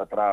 17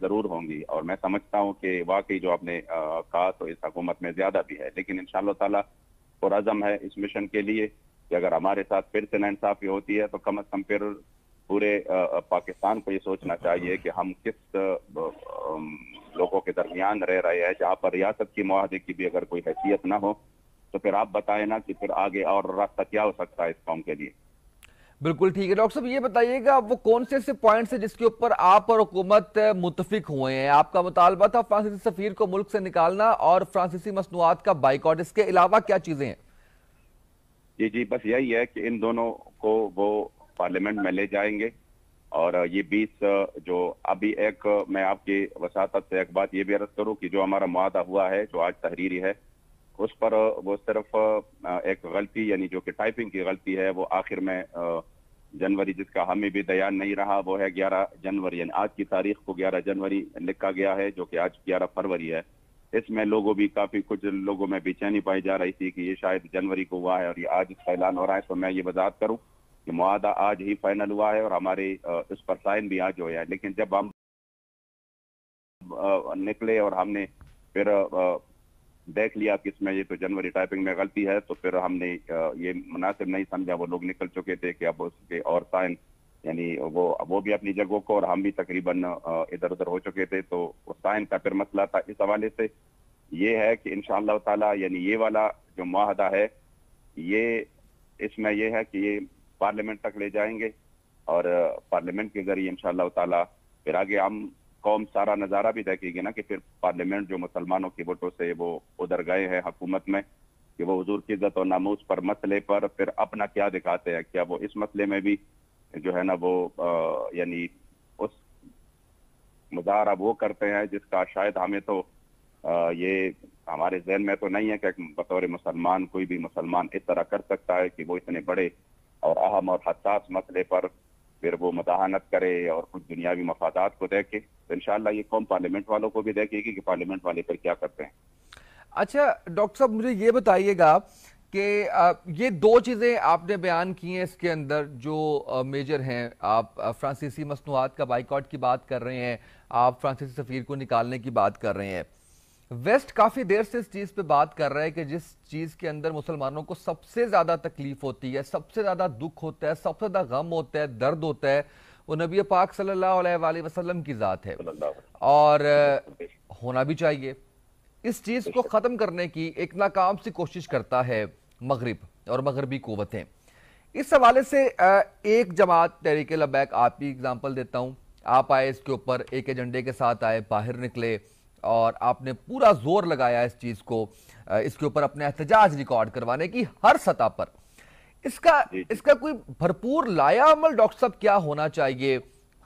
ضرور ہوں گی، اور میں سمجھتا ہوں کہ واقعی جو آپ نے کہا تو اس حکومت میں زیادہ بھی ہے، لیکن انشاءاللہ تعالیٰ پرعزم ہے اس مشن کے لیے کہ اگر ہمارے ساتھ پھر سے ناانصافی ہوتی ہے تو کم از کم پھر پورے پاکستان کو یہ سوچنا چاہیے کہ ہم کس لوگوں کے درمیان رہ رہے ہیں جہاں پر ریاست کی معاہدے کی بھی اگر کوئی حیثیت نہ ہو تو پھر آپ بتائیں نا کہ پھر آگے اور راستہ کیا ہو سکتا ہے اس قوم کے لیے۔ بالکل ٹھیک ہے ڈاکٹر صاحب، یہ بتائیے گا وہ کون سے پوائنٹس ہیں جس کے اوپر آپ اور حکومت متفق ہوئے ہیں؟ آپ کا مطالبہ تھا فرانسیسی سفیر کو ملک سے نکالنا اور فرانسیسی مصنوعات کا بائیکاٹ، اس کے علاوہ کیا چیزیں ہیں؟ جی بس یہی ہے کہ ان دونوں کو وہ پارلیمنٹ میں لے جائیں گے، اور یہ 20 جو ابھی ایک میں آپ کی وساطت سے ایک بات یہ بھی عرض کروں کہ جو ہمارا معاہدہ ہوا ہے جو آج تحریری ہے اس پر وہ صرف ایک غلطی یعنی جو کہ ٹائپنگ کی غلطی ہے وہ آخر میں جنوری، جس کا ہمیں بھی دھیان نہیں رہا، وہ ہے 11 جنوری، یعنی آج کی تاریخ کو 11 جنوری لکھا گیا ہے جو کہ آج 11 فروری ہے۔ اس میں لوگوں بھی کافی کچھ لوگوں میں بے چینی پائی جا رہی تھی کہ یہ شاید جنوری کو ہوا ہے اور یہ آج اس کا اعلان ہو رہا ہے، تو میں یہ وضاحت کروں کہ معاہدہ آج ہی فائنل ہوا ہے اور ہمارے اس پر سائن بھی آج ہویا ہے، لیکن جب ہم نکلے اور ہم نے پھر دیکھ لیا کہ اس میں یہ تو جنوری ٹائپنگ میں غلطی ہے تو پھر ہم نے یہ مناسب نہیں سمجھا، وہ لوگ نکل چکے تھے کہ اب اس کے اور سائن یعنی وہ بھی اپنی جگہوں کو اور ہم بھی تقریباً ادھر ادھر ہو چکے تھے، تو سائن کا پھر مسئلہ تھا۔ اس حوالے سے یہ ہے کہ انشاءاللہ تعالی یعنی یہ والا جو معاہدہ ہے یہ اس میں یہ ہے کہ یہ پارلیمنٹ تک لے جائیں گے اور پارلیمنٹ کے ذریعے انشاءاللہ تعالی پھر آگے ہم قوم سارا نظارہ بھی دیکھے گی نا کہ پھر پارلیمنٹ جو مسلمانوں کی ووٹوں سے وہ ادھر گئے ہیں حکومت میں کہ وہ حضور کی عزت و ناموس پر مسئلے پر پھر اپنا کیا دکھاتے ہیں، کیا وہ اس مسئلے میں بھی جو ہے نا وہ یعنی اس مظاہرہ وہ کرتے ہیں جس کا شاید ہمیں تو یہ ہمارے ذہن میں تو نہیں ہے کہ بطور مسلمان کوئی بھی مسلمان اس طرح کر سکتا ہے کہ وہ اتنے بڑے اور اہم اور حساس مسئلے پر پھر وہ مداحنت کرے اور کچھ دنیاوی مفادات کو دیکھے۔ تو انشاءاللہ یہ قوم پارلیمنٹ والوں کو بھی دیکھے گی کہ پارلیمنٹ والے پھر کیا کرتے ہیں۔ اچھا ڈاکٹر صاحب مجھے یہ بتائیے گا کہ یہ دو چیزیں آپ نے بیان کی ہیں اس کے اندر جو میجر ہیں، آپ فرانسیسی مصنوعات کا بائیکاٹ کی بات کر رہے ہیں، آپ فرانسیسی سفیر کو نکالنے کی بات کر رہے ہیں۔ ویسٹ کافی دیر سے اس چیز پہ بات کر رہا ہے کہ جس چیز کے اندر مسلمانوں کو سب سے زیادہ تکلیف ہوتی ہے، سب سے زیادہ دکھ ہوتا ہے، سب سے زیادہ غم ہوتا ہے، درد ہوتا ہے، وہ نبی پاک صلی اللہ علیہ وآلہ وسلم کی ذات ہے، اور ہونا بھی چاہیے۔ اس چیز کو ختم کرنے کی ایک ناکام سی کوشش کرتا ہے مغرب اور مغربی قوتیں۔ اس حوالے سے ایک جماعت تحریک لبیک، آپ کی اگزامپل دیتا ہوں، آپ آئے اس کے اوپر ایک ایجنڈے کے ساتھ آئے، باہر نکلے اور آپ نے پورا زور لگایا اس چیز کو، اس کے اوپر اپنے احتجاج ریکارڈ کروانے کی ہر سطح پر۔ اس کا کوئی بھرپور لایا عمل ڈاکٹر صاحب کیا ہونا چاہیے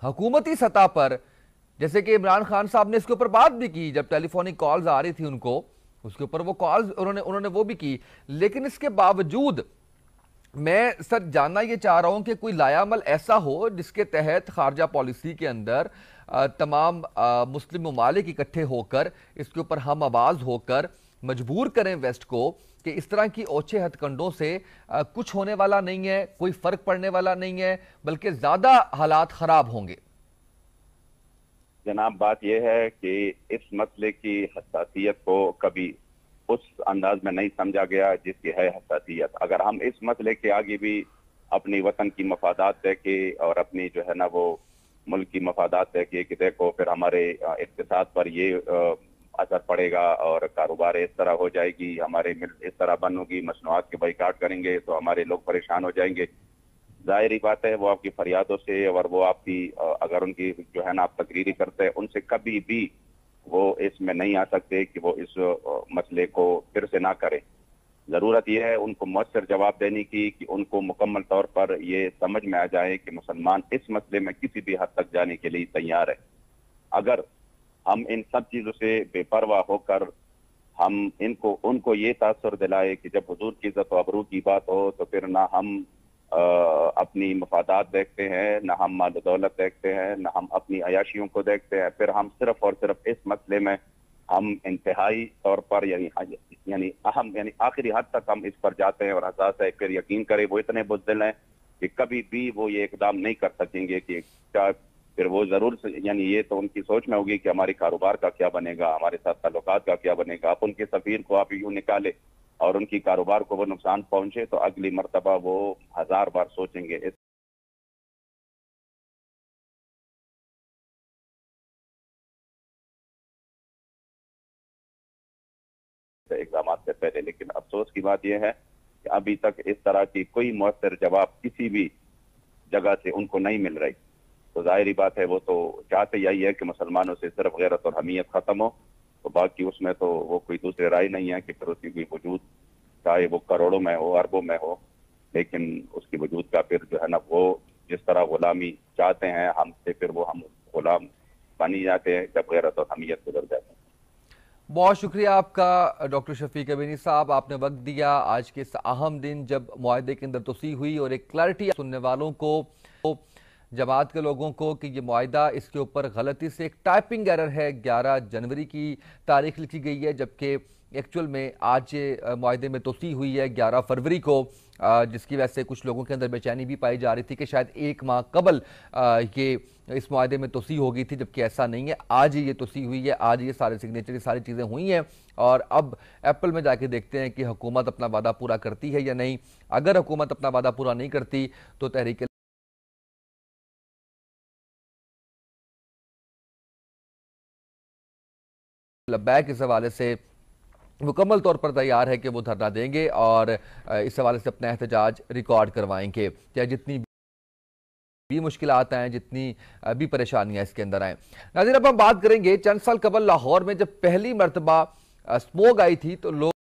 حکومتی سطح پر؟ جیسے کہ عمران خان صاحب نے اس کے اوپر بات بھی کی جب ٹیلی فونک کالز آ رہی تھی ان کو، اس کے اوپر وہ کالز انہوں نے وہ بھی کی، لیکن اس کے باوجود میں سر جاننا یہ چاہ رہا ہوں کہ کوئی لایا عمل ایسا ہو جس کے تحت خارجہ پالیسی کے اندر تمام مسلم ممالک اکٹھے ہو کر اس کے اوپر ہم آواز ہو کر مجبور کریں ویسٹ کو کہ اس طرح کی اوچھے ہتھ کنڈوں سے کچھ ہونے والا نہیں ہے، کوئی فرق پڑنے والا نہیں ہے، بلکہ زیادہ حالات خراب ہوں گے۔ جناب بات یہ ہے کہ اس مسئلے کی حساسیت کو کبھی اس انداز میں نہیں سمجھا گیا جس کی ہے حساسیت۔ اگر ہم اس مسئلے کے آگے بھی اپنی وطن کی مفادات دیکھے اور اپنی جو ہے نا وہ ملک کی مفادات دیکھے کہ دیکھو پھر ہمارے اقتصاد پر یہ اثر پڑے گا اور کاروبار اس طرح ہو جائے گی، ہمارے ملک اس طرح بند ہوگی، مصنوعات کے بائیکاٹ کریں گے تو ہمارے لوگ پریشان ہو جائیں گے، ظاہری بات ہے وہ آپ کی فریادوں سے اور وہ آپ کی اگر ان کی جو ہے نا آپ تقریری کرتے ہیں ان سے کبھی بھی وہ اس میں نہیں آ سکتے کہ وہ اس مسئلے کو پھر سے نہ کریں۔ ضرورت یہ ہے ان کو مؤثر جواب دینے کی کہ ان کو مکمل طور پر یہ سمجھ میں آ جائے کہ مسلمان اس مسئلے میں کسی بھی حد تک جانے کے لیے تیار ہے۔ اگر ہم ان سب چیزوں سے بے پرواہ ہو کر ہم ان کو یہ تاثر دلائے کہ جب حضور کی عزت و آبرو کی بات ہو تو پھر نہ ہم اپنی مفادات دیکھتے ہیں، نہ ہم مال و دولت دیکھتے ہیں، نہ ہم اپنی عیاشیوں کو دیکھتے ہیں، پھر ہم صرف اور صرف اس مسئلے میں ہم انتہائی طور پر یعنی اہم یعنی آخری حد تک ہم اس پر جاتے ہیں اور حساس ہے، پھر یقین کرے وہ اتنے بزدل ہیں کہ کبھی بھی وہ یہ اقدام نہیں کر سکیں گے کہ پھر وہ ضرور یعنی یہ تو ان کی سوچ میں ہوگی کہ ہماری کاروبار کا کیا بنے گا، ہمارے ساتھ تعلقات کا کیا بنے گا. اب ان کے سفیر کو آپ یوں نکالے اور ان کی کاروبار کو وہ نقصان پہنچے تو اگلی مرتبہ وہ 1000 بار سوچیں گے اس اقدامات سے پہلے. لیکن افسوس کی بات یہ ہے کہ ابھی تک اس طرح کی کوئی مؤثر جواب کسی بھی جگہ سے ان کو نہیں مل رہی. تو ظاہری بات ہے وہ تو چاہتے یہی ہے کہ مسلمانوں سے صرف غیرت اور حمیت ختم ہو، تو باقی اس میں تو وہ کوئی دوسرے رائے نہیں ہے کہ پھر اس کی کوئی وجود چاہے وہ کروڑوں میں ہو، اربوں میں ہو، لیکن اس کی وجود کا پھر جو ہے نا وہ جس طرح غلامی چاہتے ہیں ہم سے، پھر وہ ہم غلام بنی جاتے ہیں جب غیرت اور حمیت گزر جاتے ہیں. بہت شکریہ آپ کا ڈاکٹر شفیق امینی صاحب، آپ نے وقت دیا آج کے اس اہم دن جب معاہدے کے اندر توسیع ہوئی اور ایک کلیئرٹی سننے والوں کو، جماعت کے لوگوں کو، کہ یہ معاہدہ اس کے اوپر غلطی سے ایک ٹائپنگ ایرر ہے. 11 جنوری کی تاریخ لکھی گئی ہے جبکہ ایکچول میں آج معاہدے میں توسیع ہوئی ہے 11 فروری کو، جس کی وجہ سے کچھ لوگوں کے اندر بے چینی بھی پائی جا رہی تھی کہ شاید 1 ماہ قبل یہ اس معاہدے میں توسیع ہو گئی تھی، جبکہ ایسا نہیں ہے. آج ہی یہ توسیع ہوئی ہے، آج یہ سارے سگنیچر، یہ ساری چیزیں ہوئی ہیں، اور اب اپریل میں جا کے دیکھتے ہیں کہ حکومت اپنا وعدہ پورا کرتی ہے یا نہیں. اگر حکومت اپنا وعدہ پورا نہیں کرتی تو تحریک لبیک اس حوالے سے مکمل طور پر تیار ہے کہ وہ دھرنا دیں گے اور اس حوالے سے اپنا احتجاج ریکارڈ کروائیں گے، چاہے جتنی بھی مشکلات آئیں، جتنی بھی پریشانیاں اس کے اندر آئیں. ناظرین اب ہم بات کریں گے چند سال قبل لاہور میں جب پہلی مرتبہ اسموگ آئی تھی تو لوگ